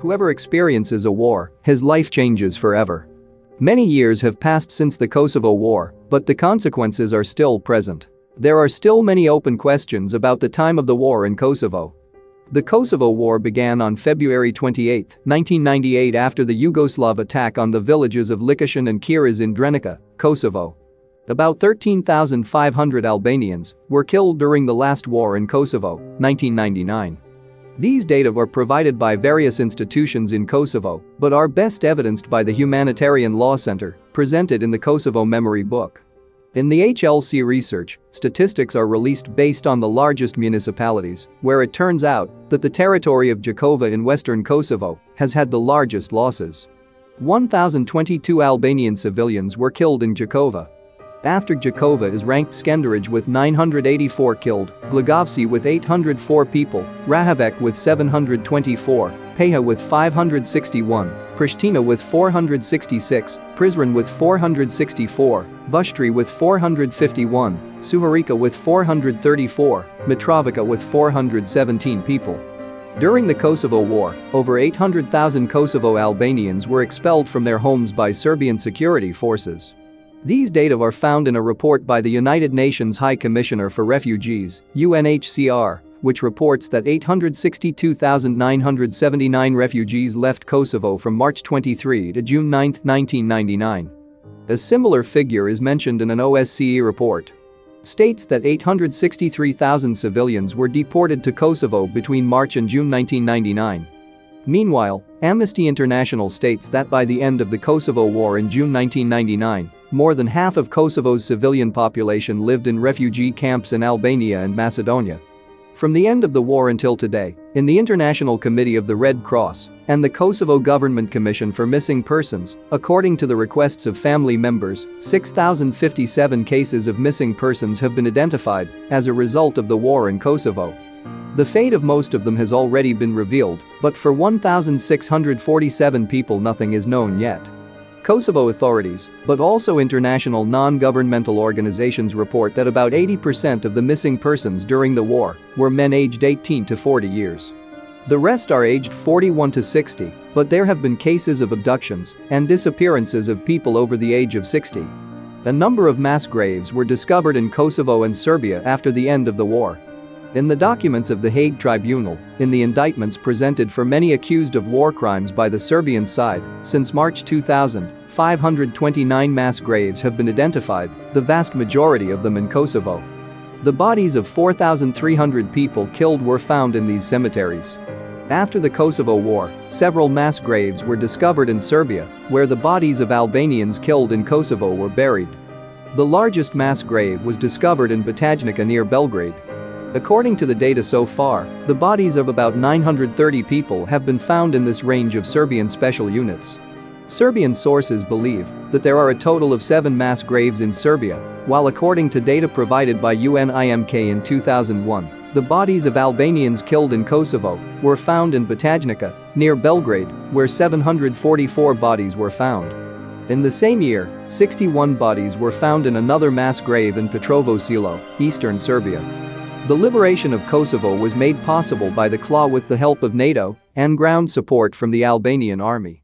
Whoever experiences a war, his life changes forever. Many years have passed since the Kosovo War, but the consequences are still present. There are still many open questions about the time of the war in Kosovo. The Kosovo War began on February 28, 1998 after the Yugoslav attack on the villages of Likoshan and Qirez in Drenica, Kosovo. About 13,500 Albanians were killed during the last war in Kosovo, 1999. These data were provided by various institutions in Kosovo but are best evidenced by the Humanitarian Law Center, presented in the Kosovo Memory Book. In the HLC research, statistics are released based on the largest municipalities, where it turns out that the territory of Gjakova in western Kosovo has had the largest losses. 1,022 Albanian civilians were killed in Gjakova. After Gjakova is ranked Skënderaj with 984 killed, Gllogovci with 804 people, Rahovec with 724, Peja with 561, Prishtina with 466, Prizren with 464, Vushtrri with 451, Suhareka with 434, Mitrovica with 417 people. During the Kosovo War, over 800,000 Kosovo Albanians were expelled from their homes by Serbian security forces. These data are found in a report by the United Nations High Commissioner for Refugees, UNHCR, which reports that 862,979 refugees left Kosovo from March 23 to June 9, 1999. A similar figure is mentioned in an OSCE report. States that 863,000 civilians were deported to Kosovo between March and June 1999. Meanwhile, Amnesty International states that by the end of the Kosovo War in June 1999, more than half of Kosovo's civilian population lived in refugee camps in Albania and Macedonia. From the end of the war until today, in the International Committee of the Red Cross and the Kosovo Government Commission for Missing Persons, according to the requests of family members, 6,057 cases of missing persons have been identified as a result of the war in Kosovo. The fate of most of them has already been revealed, but for 1,647 people nothing is known yet. Kosovo authorities, but also international non-governmental organizations report that about 80% of the missing persons during the war were men aged 18 to 40 years. The rest are aged 41 to 60, but there have been cases of abductions and disappearances of people over the age of 60. A number of mass graves were discovered in Kosovo and Serbia after the end of the war. In the documents of the Hague Tribunal, in the indictments presented for many accused of war crimes by the Serbian side, since March 2000, 529 mass graves have been identified, the vast majority of them in Kosovo. The bodies of 4,300 people killed were found in these cemeteries. After the Kosovo War, several mass graves were discovered in Serbia, where the bodies of Albanians killed in Kosovo were buried. The largest mass grave was discovered in Peja near Belgrade. According to the data so far, the bodies of about 930 people have been found in this range of Serbian special units. Serbian sources believe that there are a total of 7 mass graves in Serbia, while according to data provided by UNIMK in 2001, the bodies of Albanians killed in Kosovo were found in Peja near Belgrade, where 744 bodies were found. In the same year, 61 bodies were found in another mass grave in Petrovo Selo, eastern Serbia. The liberation of Kosovo was made possible by the KLA with the help of NATO and ground support from the Albanian army.